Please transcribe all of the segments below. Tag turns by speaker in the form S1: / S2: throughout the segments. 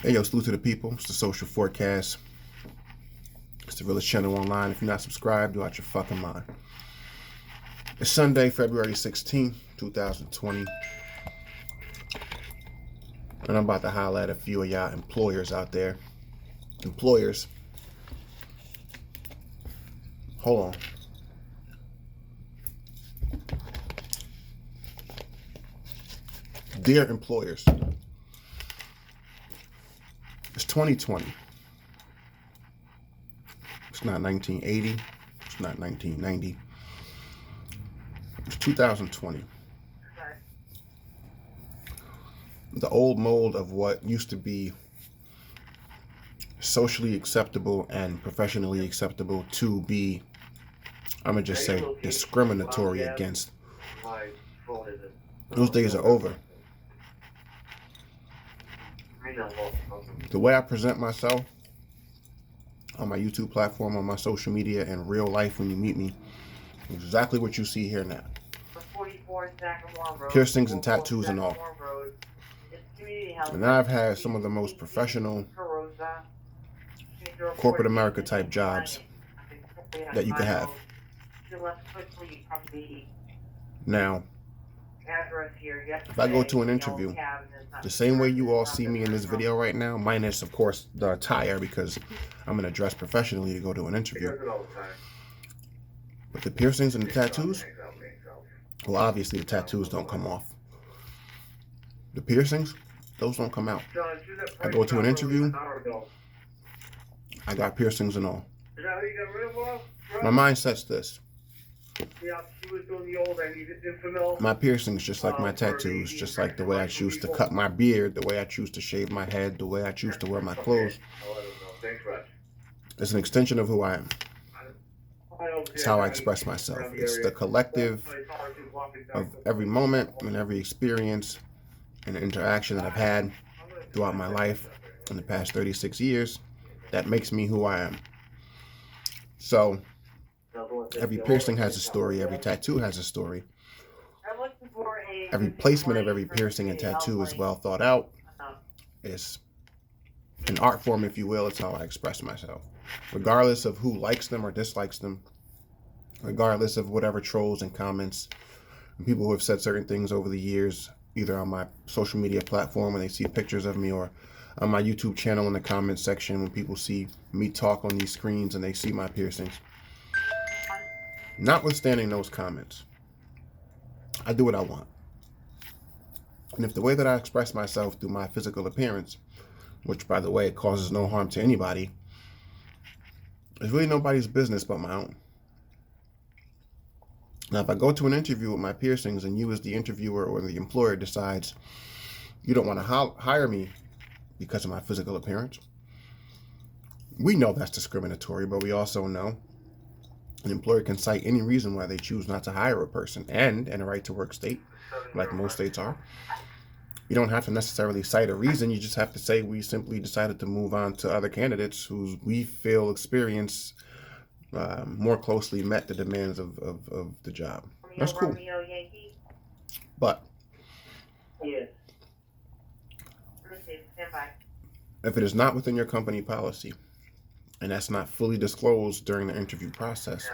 S1: Hey, yo, salute to the people. It's the Social Forecast. It's the realest channel online. If you're not subscribed, you're out your fucking mind. It's Sunday, February 16th, 2020. And I'm about to holler at a few of y'all employers out there. Employers. Hold on. Dear employers, it's 2020. It's not 1980. It's not 1990. It's 2020. The old mold of what used to be socially acceptable and professionally acceptable to be, I'm going to just say, discriminatory against. Those days are over. The way I present myself on my YouTube platform, on my social media, and real life when you meet me, is exactly what you see here now. Piercings and tattoos and all. And I've had some of the most professional corporate America type jobs that you could have. Now, if I go to an interview, the same way you all see me in this video right now, minus, of course, the attire, because I'm going to dress professionally to go to an interview. But the piercings and the tattoos, well, obviously the tattoos don't come off. The piercings, those don't come out. I go to an interview, I got piercings and all. My mindset's this. My piercings, just like my tattoos, just like the way I choose to cut my beard, the way I choose to shave my head, the way I choose to wear my clothes, it's an extension of who I am. It's how I express myself. It's the collective of every moment and every experience and interaction that I've had throughout my life in the past 36 years that makes me who I am. So every piercing has a story, every tattoo has a story. Every placement of every piercing and tattoo is well thought out. It's an art form, if you will. It's how I express myself. Regardless of who likes them or dislikes them, regardless of whatever trolls and comments and people who have said certain things over the years, either on my social media platform when they see pictures of me, or on my YouTube channel in the comments section when people see me talk on these screens and they see my piercings. Notwithstanding those comments, I do what I want. And if the way that I express myself through my physical appearance, which, by the way, causes no harm to anybody, is really nobody's business but my own. Now, if I go to an interview with my piercings and you as the interviewer or the employer decides you don't want to hire me because of my physical appearance, we know that's discriminatory, but we also know an employer can cite any reason why they choose not to hire a person, and in a right-to-work state, like most states are, you don't have to necessarily cite a reason. You just have to say we simply decided to move on to other candidates whose we feel experience more closely met the demands of the job. That's cool. But if it is not within your company policy, and that's not fully disclosed during the interview process,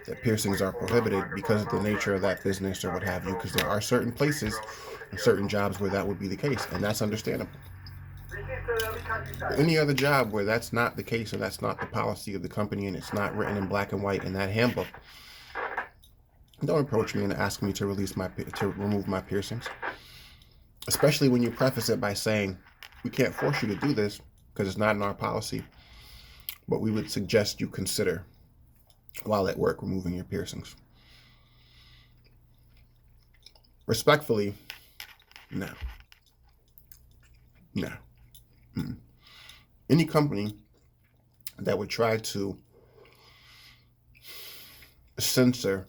S1: that piercings are prohibited because of the nature of that business or what have you, because there are certain places and certain jobs where that would be the case, and that's understandable. Any other job where that's not the case, or that's not the policy of the company, and it's not written in black and white in that handbook, don't approach me and ask me to remove my piercings. Especially when you preface it by saying, we can't force you to do this because it's not in our policy, but we would suggest you consider, while at work, removing your piercings. Respectfully, no. No. Any company that would try to censor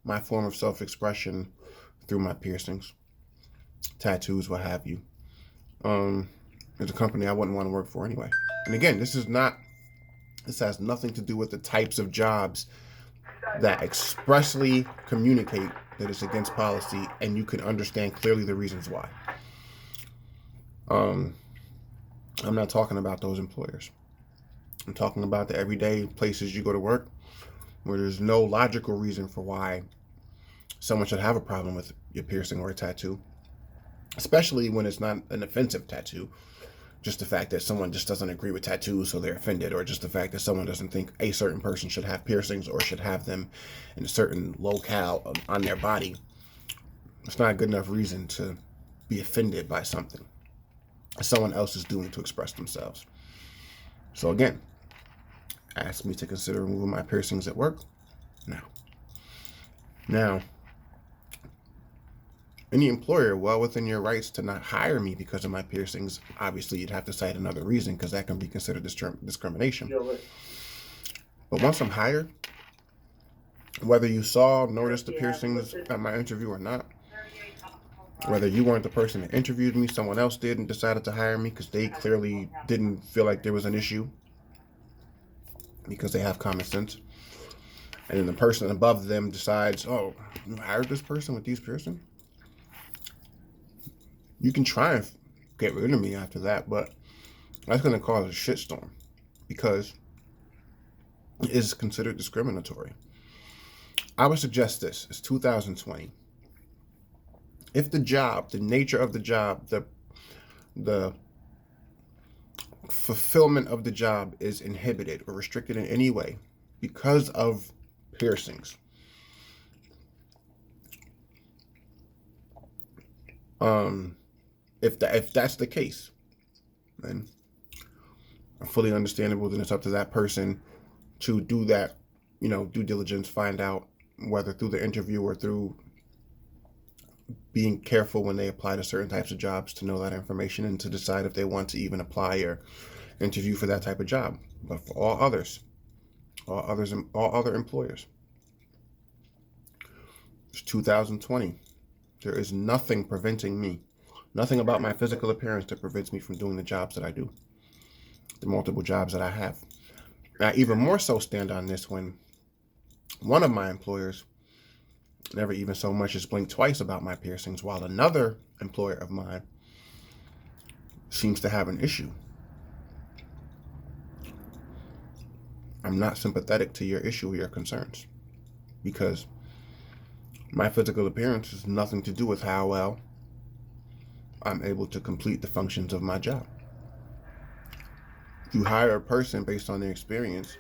S1: my form of self-expression through my piercings, tattoos, what have you, is a company I wouldn't want to work for anyway. And again, this has nothing to do with the types of jobs that expressly communicate that it's against policy, and you can understand clearly the reasons why. I'm not talking about those employers. I'm talking about the everyday places you go to work where there's no logical reason for why someone should have a problem with your piercing or a tattoo, especially when it's not an offensive tattoo. Just the fact that someone just doesn't agree with tattoos, so they're offended, or just the fact that someone doesn't think a certain person should have piercings or should have them in a certain locale on their body. It's not a good enough reason to be offended by something someone else is doing to express themselves. So again, ask me to consider removing my piercings at work. Now, any employer well within your rights to not hire me because of my piercings. Obviously, you'd have to cite another reason because that can be considered discrimination. But once I'm hired, whether you noticed the piercings at my interview or not, whether you weren't the person that interviewed me, someone else did and decided to hire me because they clearly didn't feel like there was an issue because they have common sense. And then the person above them decides, oh, you hired this person with these piercings? You can try and get rid of me after that, but that's going to cause a shitstorm because it is considered discriminatory. I would suggest this. It's 2020. If the job, the nature of the job, the fulfillment of the job is inhibited or restricted in any way because of piercings, if that's the case, then fully understandable. Then it's up to that person to do that, due diligence, find out whether through the interview or through being careful when they apply to certain types of jobs to know that information and to decide if they want to even apply or interview for that type of job. But for all other employers, it's 2020. There is nothing preventing me, nothing about my physical appearance that prevents me from doing the jobs that I do, the multiple jobs that I have. I even more so stand on this when one of my employers never even so much as blinked twice about my piercings, while another employer of mine seems to have an issue. I'm not sympathetic to your issue or your concerns because my physical appearance has nothing to do with how well I'm able to complete the functions of my job. You hire a person based on their experience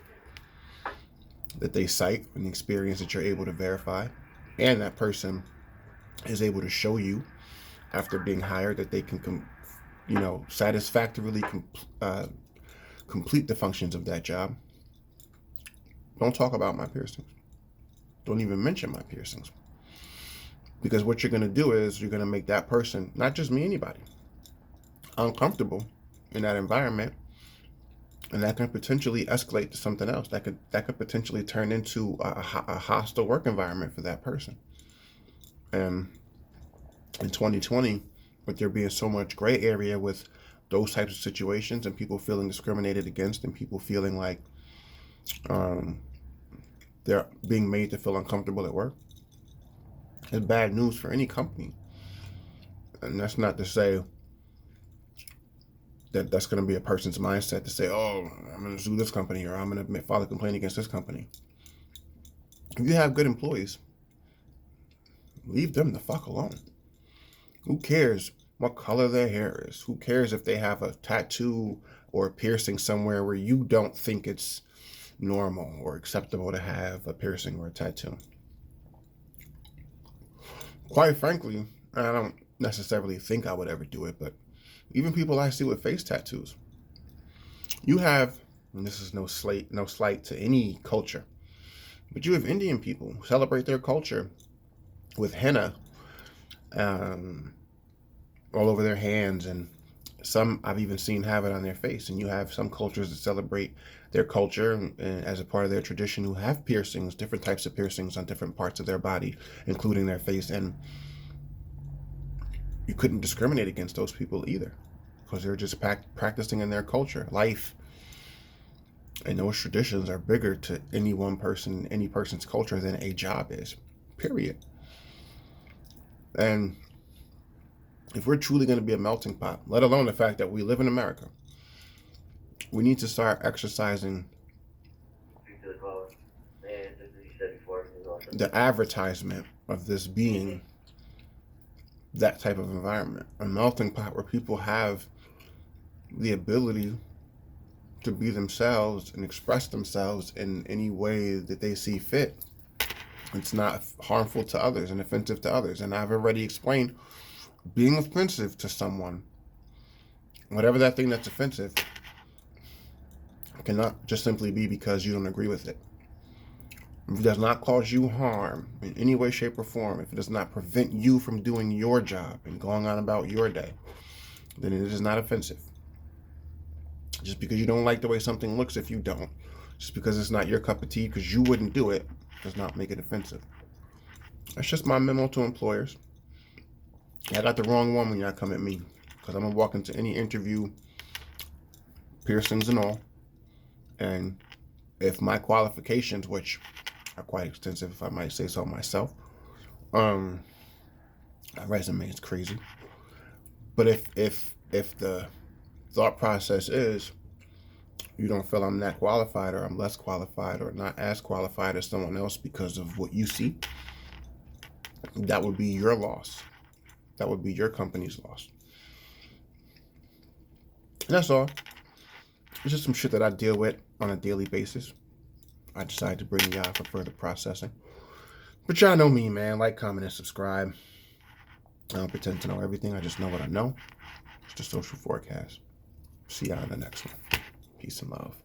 S1: that they cite and the experience that you're able to verify, and that person is able to show you after being hired that they can, satisfactorily complete the functions of that job. Don't talk about my piercings. Don't even mention my piercings. Because what you're going to do is you're going to make that person, not just me, anybody, uncomfortable in that environment. And that can potentially escalate to something else. That could potentially turn into a hostile work environment for that person. And in 2020, with there being so much gray area with those types of situations and people feeling discriminated against and people feeling like they're being made to feel uncomfortable at work, it's bad news for any company. And that's not to say that's going to be a person's mindset to say, oh, I'm going to sue this company or I'm going to file a complaint against this company. If you have good employees, leave them the fuck alone. Who cares what color their hair is? Who cares if they have a tattoo or a piercing somewhere where you don't think it's normal or acceptable to have a piercing or a tattoo? Quite frankly, I don't necessarily think I would ever do it, but even people I see with face tattoos, you have, and this is no slight to any culture, but you have Indian people who celebrate their culture with henna all over their hands, and some I've even seen have it on their face. And you have some cultures that celebrate their culture and as a part of their tradition who have piercings, different types of piercings on different parts of their body, including their face. And you couldn't discriminate against those people either because they're just practicing in their culture, life. And those traditions are bigger to any one person, any person's culture than a job is, period. And if we're truly going to be a melting pot, let alone the fact that we live in America, we need to start exercising the advertisement of this being that type of environment, a melting pot where people have the ability to be themselves and express themselves in any way that they see fit. It's not harmful to others and offensive to others. And I've already explained, being offensive to someone, whatever that thing that's offensive, cannot just simply be because you don't agree with it. If it does not cause you harm in any way, shape, or form, if it does not prevent you from doing your job and going on about your day, then it is not offensive. Just because you don't like the way something looks, if you don't, just because it's not your cup of tea, because you wouldn't do it, does not make it offensive. That's just my memo to employers. I got the wrong one when y'all come at me, because I'm going to walk into any interview, piercings and all, and if my qualifications, which are quite extensive, if I might say so myself, my resume is crazy, but if the thought process is you don't feel I'm that qualified, or I'm less qualified, or not as qualified as someone else because of what you see, that would be your loss. That would be your company's loss. And that's all. It's just some shit that I deal with on a daily basis. I decided to bring y'all for further processing. But y'all know me, man. Like, comment, and subscribe. I don't pretend to know everything. I just know what I know. It's the social forecast. See y'all in the next one. Peace and love.